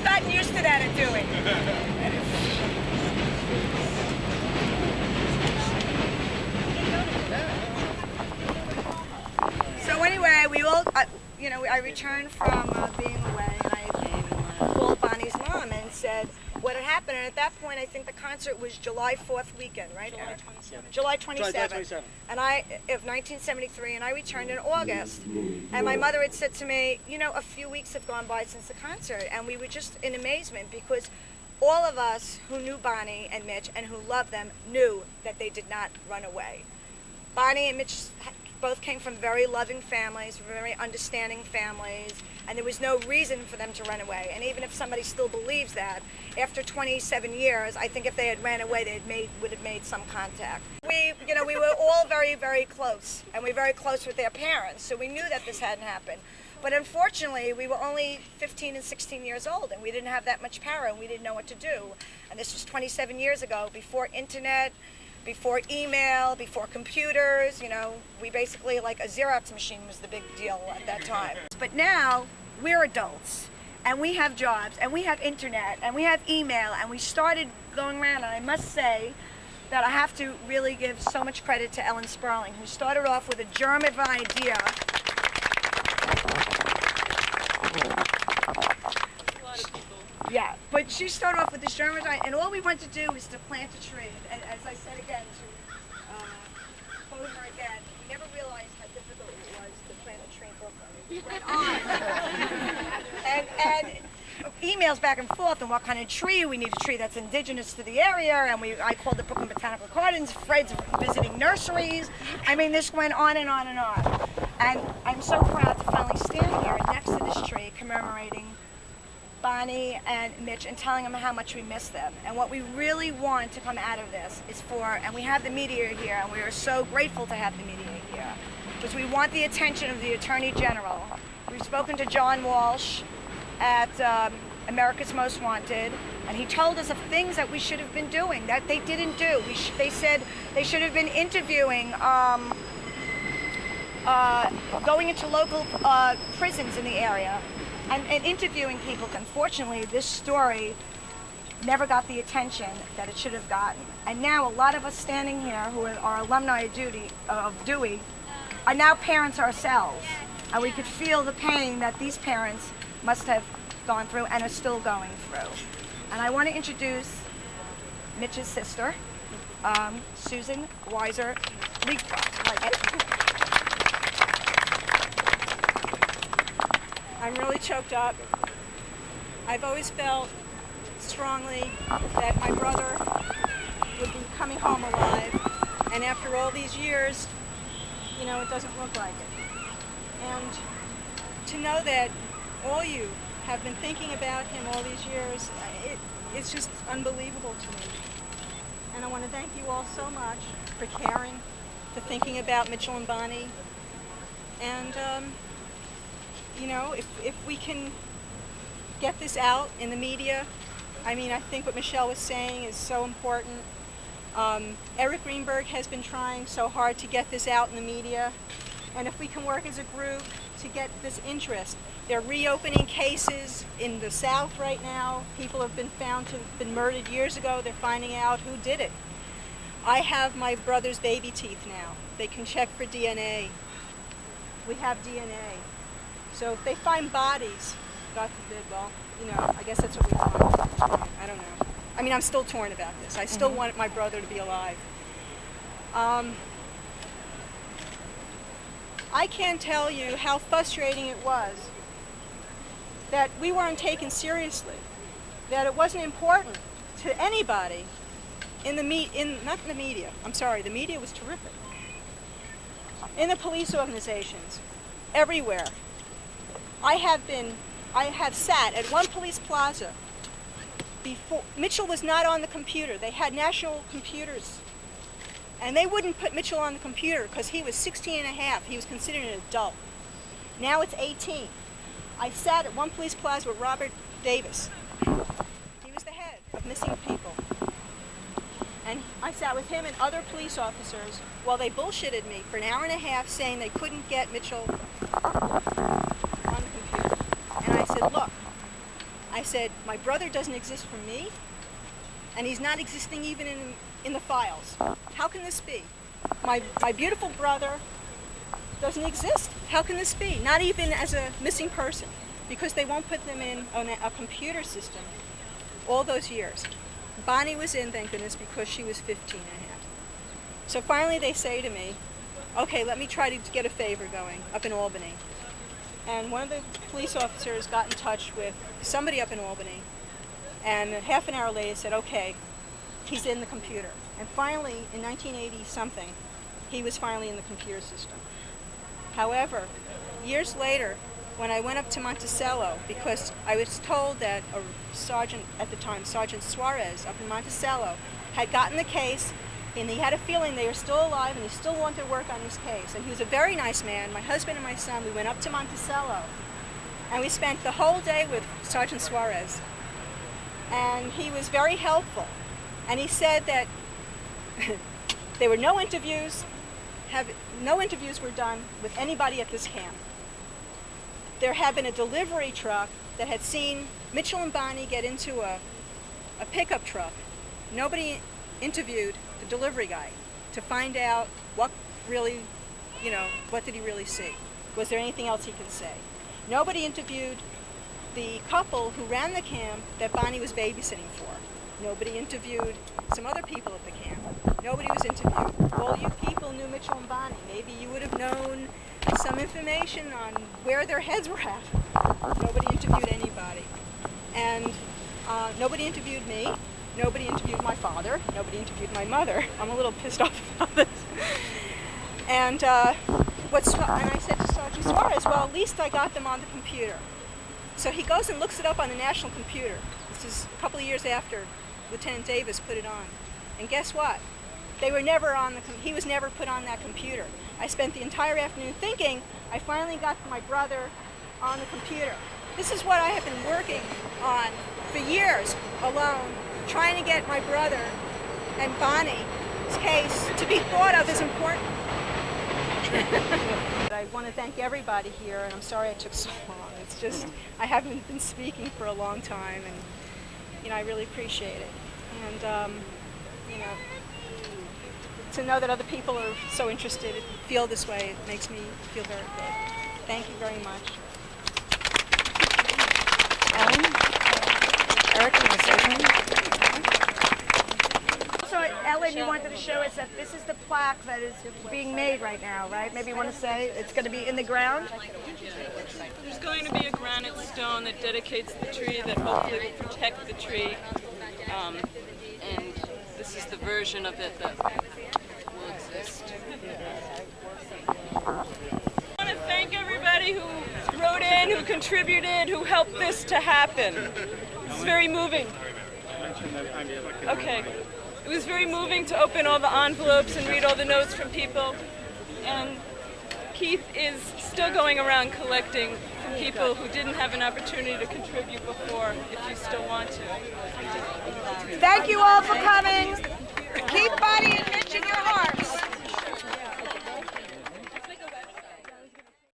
gotten used to that at Dewey. So anyway, I returned from being away, and I called Bonnie's mom and said what had happened. And at that point, I think the concert was July 4th weekend, right? July 27th. And of 1973, and I returned in August. And my mother had said to me, a few weeks have gone by since the concert, and we were just in amazement because all of us who knew Bonnie and Mitch and who loved them knew that they did not run away. Bonnie and Mitch both came from very loving families, very understanding families, and there was no reason for them to run away. And even if somebody still believes that, after 27 years, I think if they had ran away, they would have made some contact. We were all very, very close, and we were very close with their parents, so we knew that this hadn't happened. But unfortunately, we were only 15 and 16 years old, and we didn't have that much power, and we didn't know what to do. And this was 27 years ago, before internet, before email, before computers. We basically, like a Xerox machine was the big deal at that time. But now, we're adults, and we have jobs, and we have internet, and we have email, and we started going around, and I must say that I have to really give so much credit to Ellen Sperling, who started off with a germ of an idea. Yeah, but she started off with this germ of an idea, and all we wanted to do was to plant a tree. And as I said again, to quote her again, we never realized how difficult it was to plant a tree in Brooklyn. We went on. and emails back and forth on what kind of tree. We need a tree that's indigenous to the area, and I called the Brooklyn Botanical Gardens. Fred's visiting nurseries. I mean, this went on and on and on. And I'm so proud to finally stand here next to this tree commemorating Bonnie and Mitch and telling them how much we miss them. And what we really want to come out of this is and we have the media here, and we are so grateful to have the media here, because we want the attention of the Attorney General. We've spoken to John Walsh at America's Most Wanted, and he told us of things that we should have been doing that they didn't do. They said they should have been interviewing, going into local prisons in the area, and interviewing people. Unfortunately, this story never got the attention that it should have gotten. And now a lot of us standing here who are alumni of Dewey are now parents ourselves. And we could feel the pain that these parents must have gone through and are still going through. And I want to introduce Mitch's sister, Susan Weiser. I'm really choked up. I've always felt strongly that my brother would be coming home alive, and after all these years, it doesn't look like it. And to know that all you have been thinking about him all these years, it's just unbelievable to me. And I want to thank you all so much for caring, for thinking about Mitchell and Bonnie, and if we can get this out in the media, I think what Michele was saying is so important. Eric Greenberg has been trying so hard to get this out in the media, and if we can work as a group to get this interest. They're reopening cases in the South right now. People have been found to have been murdered years ago. They're finding out who did it. I have my brother's baby teeth now. They can check for DNA. We have DNA. So if they find bodies, God forbid, I guess that's what we want. I don't know. I'm still torn about this. I still want my brother to be alive. I can't tell you how frustrating it was that we weren't taken seriously, that it wasn't important to anybody not in the media. I'm sorry, the media was terrific. In the police organizations, everywhere. I have sat at one police plaza before. Mitchell was not on the computer. They had national computers. And they wouldn't put Mitchell on the computer because he was 16 and a half. He was considered an adult. Now it's 18. I sat at one police plaza with Robert Davis. He was the head of missing people. And I sat with him and other police officers while they bullshitted me for an hour and a half saying they couldn't get Mitchell on the computer. And I said, look, I said, my brother doesn't exist for me, and he's not existing even in the files. How can this be? My beautiful brother doesn't exist. How can this be? Not even as a missing person, because they won't put them in a computer system all those years. Bonnie was in, thank goodness, because she was 15 and a half. So finally they say to me, okay, let me try to get a favor going up in Albany. And one of the police officers got in touch with somebody up in Albany, and half an hour later said, okay, he's in the computer. And finally, in 1980-something, he was finally in the computer system. However, years later, when I went up to Monticello, because I was told that a sergeant at the time, Sergeant Suarez up in Monticello, had gotten the case, and he had a feeling they were still alive and he still wanted to work on this case. And he was a very nice man. My husband and my son, we went up to Monticello, and we spent the whole day with Sergeant Suarez. And he was very helpful. And he said that there were no interviews, were done with anybody at this camp. There had been a delivery truck that had seen Mitchell and Bonnie get into a pickup truck. Nobody interviewed the delivery guy to find out what really, what did he really see? Was there anything else he could say? Nobody interviewed the couple who ran the camp that Bonnie was babysitting for. Nobody interviewed some other people at the camp. Nobody was interviewed. All you people knew Mitchell and Bonnie. Maybe you would have known some information on where their heads were at. Nobody interviewed anybody. And nobody interviewed me. Nobody interviewed my father. Nobody interviewed my mother. I'm a little pissed off about this. And I said to Sergeant Suarez, well, at least I got them on the computer. So he goes and looks it up on the national computer. This is a couple of years after Lieutenant Davis put it on. And guess what? They were never on he was never put on that computer. I spent the entire afternoon thinking I finally got my brother on the computer. This is what I have been working on for years alone, trying to get my brother and Bonnie's case to be thought of as important. I want to thank everybody here, and I'm sorry it took so long. It's just, I haven't been speaking for a long time, and, I really appreciate it. And, to know that other people are so interested and feel this way, it makes me feel very good. Thank you very much. Ellen? Eric, you want to say something? So, Ellen, you wanted to show us that this is the plaque that is being made right now, right? Maybe you want to say it's going to be in the ground? There's going to be a granite stone that dedicates the tree, that hopefully will protect the tree. And this is the version of it that will exist. I want to thank everybody who wrote in, who contributed, who helped this to happen. It's very moving. Okay. It was very moving to open all the envelopes and read all the notes from people. And Keith is still going around collecting from people who didn't have an opportunity to contribute before, if you still want to. Thank you all for coming. Keep Bonnie and Mitch in your hearts.